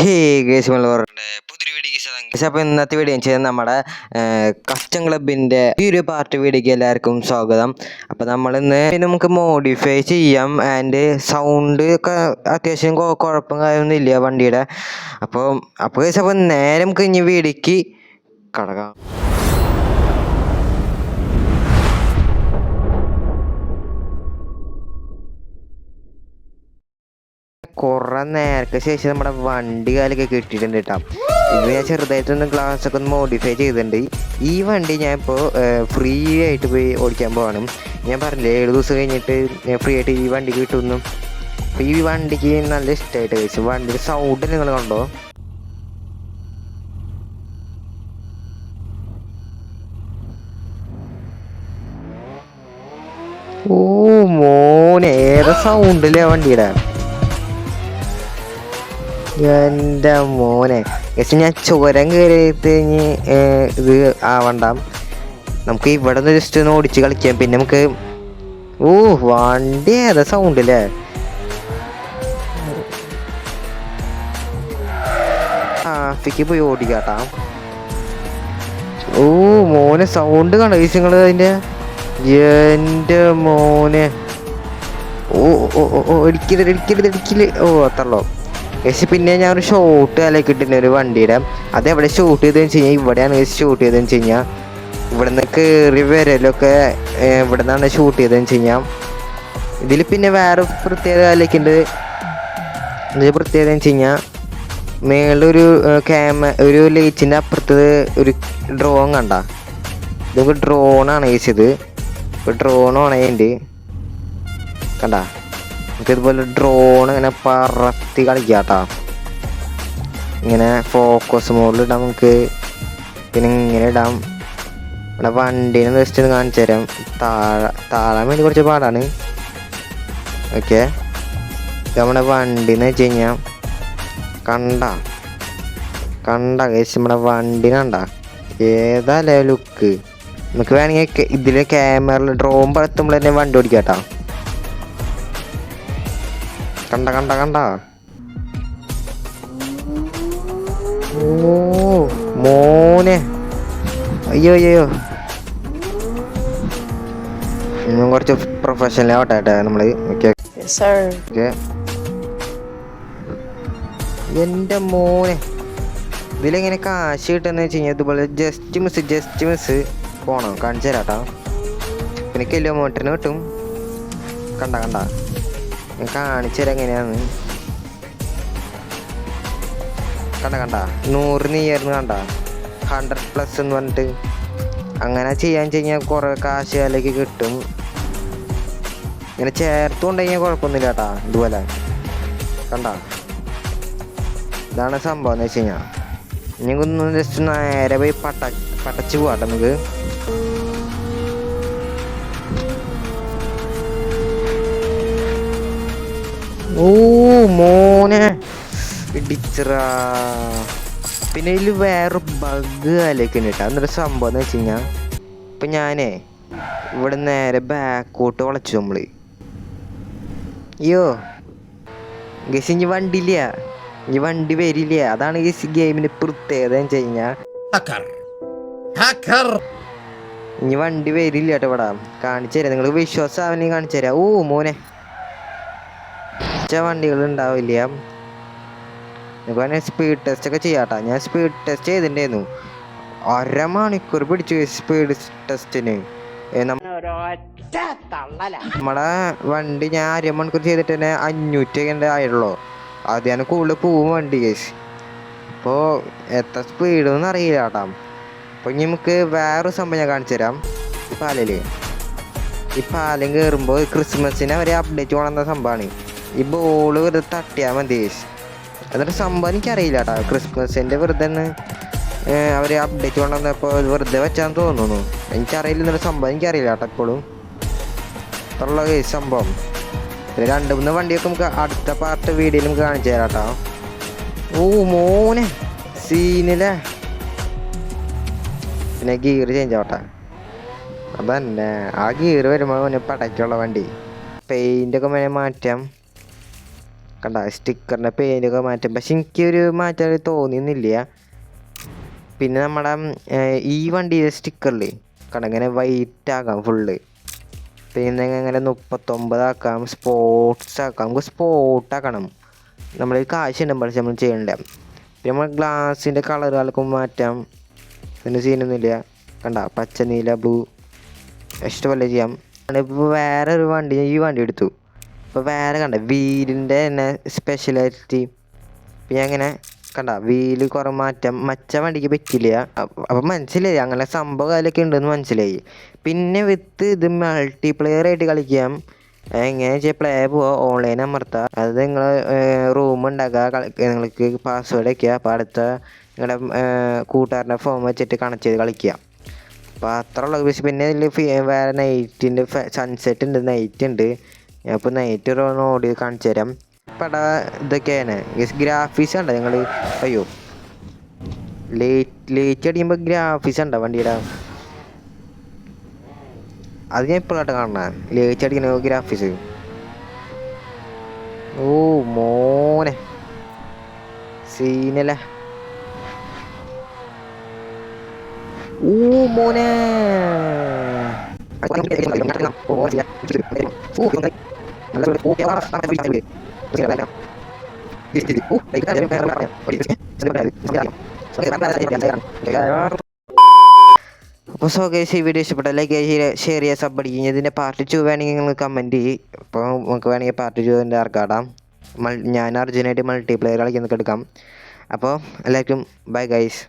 ഹേ guys മലബാറിന്റെ പുതിയൊരു വീഡിയോക്ക് അപ്പോൾ ഇന്നത്തെ വീഡിയോ ചെയ്യുന്നത് നമ്മുടെ കസ്റ്റം ക്ലബിൻ്റെ ഈ ഒരു പാർട്ട് വീഡിയോക്ക് എല്ലാവർക്കും സ്വാഗതം. അപ്പോൾ നമ്മളിന്ന് നമുക്ക് മോഡിഫൈ ചെയ്യാം. ആൻഡ് സൗണ്ട് ഒക്കെ അത്യാവശ്യം കുഴപ്പം കാര്യമൊന്നും ഇല്ല വണ്ടിയുടെ. അപ്പോൾ ഗേസ് അപ്പോൾ നേരെ നമുക്ക് ഇനി വീഡിയോക്ക് കടക്കാം. കുറേ നേരത്തെ ശേഷം നമ്മുടെ വണ്ടി കാലൊക്കെ കിട്ടിയിട്ടുണ്ട് കേട്ടോ. ഇത് ഞാൻ ചെറുതായിട്ടൊന്ന് ഗ്ലാസ് ഒക്കെ ഒന്ന് മോഡിഫൈ ചെയ്തിട്ടുണ്ട്. ഈ വണ്ടി ഞാൻ ഇപ്പോൾ ഫ്രീ ആയിട്ട് പോയി ഓടിക്കാൻ പോകണം. ഞാൻ പറഞ്ഞില്ലേ 7 ദിവസം കഴിഞ്ഞിട്ട് ഫ്രീ ആയിട്ട് ഈ വണ്ടി കിട്ടുമെന്നു. അപ്പോൾ ഈ വണ്ടിക്ക് നല്ല ഇഷ്ടമായിട്ട് കഴിച്ചു. വണ്ടിയുടെ സൗണ്ട് നിങ്ങൾ കണ്ടോ? ഓ മോനെ, ഏതാ സൗണ്ടില്ലേ വണ്ടിയുടെ? എൻ്റെ മോനെ പക്ഷെ ഞാൻ ചുരം കയറിയിട്ട് ഇത് ആവണ്ട, നമുക്ക് ഇവിടെ നിന്ന് ജസ്റ്റ് ഒന്ന് ഓടിച്ച് കളിക്കാം. പിന്നെ നമുക്ക് വണ്ടി ഏതാ സൗണ്ടില്ലേ? ട്രാഫിക്ക് പോയി ഓടിക്കാട്ടാ. മോനെ സൗണ്ട് കണ്ടോ നിങ്ങൾ അതിൻ്റെ? എൻ്റെ മോനെ ഇടിക്കില്ല. അത്രല്ലോ. പക്ഷെ പിന്നെ ഞാൻ ഒരു ഷോട്ട് അലക്കി ഇട്ടിട്ടുണ്ട് ഒരു വണ്ടിയുടെ. അതെവിടെ ഷൂട്ട് ചെയ്തതെന്ന് വെച്ച് കഴിഞ്ഞാൽ ഇവിടെയാണ് ഷൂട്ട് ചെയ്തതെന്ന് വെച്ച് കഴിഞ്ഞാൽ ഇവിടെ നിന്ന് കയറി വരലൊക്കെ ഇവിടെ നിന്നാണ് ഷൂട്ട് ചെയ്തതെന്ന് വെച്ച് കഴിഞ്ഞാൽ. ഇതിൽ പിന്നെ വേറെ പ്രത്യേകത അലക്കുണ്ട്. ഇതിൽ പ്രത്യേകത എന്ന് വെച്ച് കഴിഞ്ഞാൽ മേളൊരു ഒരു ലൈറ്റിൻ്റെ അപ്പുറത്ത് ഒരു ഡ്രോൺ കണ്ട. ഇതൊക്കെ ഡ്രോണാണ് കഴിച്ചത്. ഇപ്പോൾ ഡ്രോൺ ഓണയുണ്ട് കണ്ട. നമുക്കിതുപോലെ ഡ്രോൺ ഇങ്ങനെ പറത്തി കളിക്കാട്ടാ. ഇങ്ങനെ ഫോക്കസ് മോഡിൽ ഇടാം നമുക്ക്. പിന്നെ ഇങ്ങനെ ഇടാം. ഇവിടെ വണ്ടീനെ ജസ്റ്റ് ഒന്ന് കാണിച്ചു തരാം. താഴാൻ വേണ്ടി കുറച്ച് പാടാണ്. ഓക്കെ, നമ്മുടെ വണ്ടിന്ന് വെച്ച് കഴിഞ്ഞാൽ കണ്ട കേസ് നമ്മുടെ വണ്ടിനെ കണ്ട ഏതാല്ലേ ലുക്ക്. നമുക്ക് വേണമെങ്കിൽ ഇതിലെ ക്യാമറയിൽ ഡ്രോൺ പറത്തുമ്പോൾ തന്നെ വണ്ടി ഓടിക്കാട്ടാ. കണ്ട മോനെ, അയ്യോ കുറച്ച് പ്രൊഫഷണൽ ആവട്ടെ നമ്മള്. ഓക്കെ എൻ്റെ മോനെ, ഇതിലെങ്ങനെ കാശ് കിട്ടുന്ന വെച്ച് കഴിഞ്ഞാൽ ഇതുപോലെ ജസ്റ്റ് മിസ് പോണം. കാണിച്ചു തരാട്ടാ. പിന്നെ കിലോമീറ്ററിന് കിട്ടും. കണ്ട ഞാൻ കാണിച്ചു തരാം എങ്ങനെയാന്ന്. കണ്ട 100 നീയായിരുന്നു കണ്ട. 100+ എന്ന് പറഞ്ഞിട്ട് അങ്ങനെ ചെയ്യാൻ കഴിഞ്ഞാൽ കുറേ കാശ് അതിലേക്ക് കിട്ടും. ഇങ്ങനെ ചേർത്ത് കൊണ്ടുകഴിഞ്ഞാൽ കുഴപ്പമൊന്നുമില്ല കേട്ടാ. ഇതുപോലെ കണ്ട, ഇതാണ് സംഭവം എന്ന് വെച്ച് കഴിഞ്ഞാൽ. ഇനിക്കൊന്ന് ജസ്റ്റ് നേരെ പോയി പടച്ച് പോവാട്ടെ നമുക്ക്. മോനെ ഇടിച്ചറാ. പിന്നെ ഇതിൽ വേറെ ബഗ് ആലേക്കുണ്ട് കേട്ടോ. എന്നൊരു സംഭവം എന്ന് വെച്ച് കഴിഞ്ഞാൽ ഇപ്പം ഞാനേ ഇവിടെ നേരെ ബാക്കോട്ട് വളച്ചു നമ്മള്. അയ്യോ ഗസ്, ഇനി വണ്ടിയില്ല, ഇനി വണ്ടി വരില്ല. അതാണ് ഈ ഗെയിമിന് പ്രത്യേകത എന്ന് വെച്ച് കഴിഞ്ഞാൽ ഇനി വണ്ടി വരില്ല കേട്ടോ. ഇവിടെ കാണിച്ചു തരാം, നിങ്ങൾ വിശ്വാസം ആവനെങ്കിൽ കാണിച്ചു തരാം. മോനെ വണ്ടികൾ ഉണ്ടാവില്ല. നമുക്ക് വേണമെങ്കിൽ സ്പീഡ് ടെസ്റ്റ് ഒക്കെ ചെയ്യാട്ടാ. ഞാൻ സ്പീഡ് ടെസ്റ്റ് ചെയ്തിട്ടുണ്ടായിരുന്നു. 1.5 മണിക്കൂർ പിടിച്ചു സ്പീഡ് ടെസ്റ്റിന്. നമ്മളെ വണ്ടി ഞാൻ 1.5 മണിക്കൂർ ചെയ്തിട്ട് തന്നെ 500 ആയുള്ളൂ. അത് ഞാൻ കൂടുതൽ പോവും വണ്ടി കേസ്. അപ്പോൾ എത്ര സ്പീഡൊന്നും അറിയില്ല കേട്ടാ. അപ്പോൾ ഇനി നമുക്ക് വേറൊരു സംഭവം ഞാൻ കാണിച്ചു തരാം. ഈ പാലം കയറുമ്പോൾ ക്രിസ്മസിന് അവർ അപ്ഡേറ്റ് കൊണ്ടുവന്ന സംഭവമാണ്. ഈ ബോള് വെറുതെ തട്ടിയാൽ മതി. എന്നിട്ട് സംഭവം എനിക്കറിയില്ല കേട്ടോ. ക്രിസ്മസിൻ്റെ വെറുതെ അവർ അപ്ഡേറ്റ് കൊണ്ടുവന്നപ്പോൾ വെറുതെ വെച്ചാന്ന് തോന്നുന്നു. എനിക്കറിയില്ല എന്നൊരു സംഭവം എനിക്കറിയില്ല കേട്ടോ. എപ്പോഴും ഉള്ള സംഭവം 2-3 വണ്ടിയൊക്കെ നമുക്ക് അടുത്ത പാർട്ട് വീഡിയോയിൽ നമുക്ക് കാണിച്ചു തരാം കേട്ടോ. മോനെ സീനില്ലേ. പിന്നെ ഗിയർ ചേഞ്ച് ആവട്ടെ. അതന്നെ ആ ഗിയർ വരുമ്പോൾ പടയ്ക്കുള്ള വണ്ടി. പെയിൻ്റൊക്കെ മാറ്റാം. കണ്ട സ്റ്റിക്കറിൻ്റെ പേരൊക്കെ മാറ്റും, പക്ഷെ എനിക്കൊരു മാറ്റം തോന്നിയൊന്നുമില്ല. പിന്നെ നമ്മുടെ ഈ വണ്ടിയുടെ സ്റ്റിക്കറിൽ കണ്ട ഇങ്ങനെ വൈറ്റ് ആക്കാം ഫുള്ള്. പിന്നെ ഇങ്ങനെ 39 ആക്കാം, സ്പോർട്സ് ആക്കാം. നമുക്ക് സ്പോർട്ടാക്കണം. നമ്മൾ കാശുണ്ടാകും പക്ഷെ നമ്മൾ ചെയ്യണ്ട. പിന്നെ നമ്മൾ ഗ്ലാസിൻ്റെ കളറുകൾക്കും മാറ്റാം, ഇതിന് സീനൊന്നുമില്ല. കണ്ട പച്ച, നീല, ബ്ലൂ ഇഷ്ടമല്ല ചെയ്യാം. ഇപ്പോൾ വേറെ ഒരു വണ്ടി ഈ വണ്ടി എടുത്തു. ഇപ്പോൾ വേറെ കണ്ട വീലിൻ്റെ തന്നെ സ്പെഷ്യലാലിറ്റി. പിന്നെ അങ്ങനെ കണ്ട വീല് കുറേ മാറ്റം മച്ച വണ്ടിക്ക് പറ്റില്ല. അപ്പം മനസ്സിലായി അങ്ങനെ സംഭവ കാലമൊക്കെ ഉണ്ടെന്ന് മനസ്സിലായി. പിന്നെ വിത്ത് ഇത് മൾട്ടിപ്ലെയർ ആയിട്ട് കളിക്കാം. എങ്ങനെ വെച്ചാൽ പ്ലേ പോവുക, ഓൺലൈൻ അമർത്തുക, അത് നിങ്ങൾ റൂം ഉണ്ടാക്കുക, നിങ്ങൾക്ക് പാസ്വേഡ് വയ്ക്കുക. അപ്പോൾ അടുത്ത നിങ്ങളുടെ കൂട്ടുകാരൻ്റെ ഫോം വെച്ചിട്ട് കണക്ട് ചെയ്ത് കളിക്കുക. അപ്പോൾ അത്ര ഉള്ള പക്ഷേ പിന്നെ ഇതിൽ വേറെ നൈറ്റിൻ്റെ സൺസെറ്റ് ഉണ്ട്, നൈറ്റ് ഉണ്ട്. ഞാൻ ഇപ്പോൾ നൈറ്റ് ഓടി കാണിച്ചു തരാം. പട ഇതൊക്കെയാണ് ഗ്രാഫിക്സ് ഉണ്ടോ നിങ്ങൾ? അയ്യോ ലേറ്റ് അടിക്കുമ്പോൾ ഗ്രാഫിക്സ് ഉണ്ടോ വണ്ടിയുടെ? അത് ഞാൻ ഇപ്പോഴായിട്ട് കാണണ ലേറ്റ് അടിക്കുന്ന ഗ്രാഫിക്സ്. ഓ മോനെ സീനല്ലേ. ഓ മോനെ അപ്പോൾ സോ ഗൈസ് ഈ വീഡിയോ ഇഷ്ടപ്പെട്ട ലൈക്ക് ഷെയർ ചെയ്യുക, സബ് അടിക്കുക. ഇതിൻ്റെ പാർട്ട് 2 വേണമെങ്കിൽ നിങ്ങൾ കമൻറ്റ് ചെയ്യും. അപ്പോൾ നമുക്ക് വേണമെങ്കിൽ പാർട്ട് 2 ആർക്കാടാം. ഞാൻ അർജുനായിട്ട് മൾട്ടിപ്ലെയർ കളിക്കുന്നൊക്കെ എടുക്കാം. അപ്പോൾ എല്ലാവർക്കും ബൈ ഗൈസ്.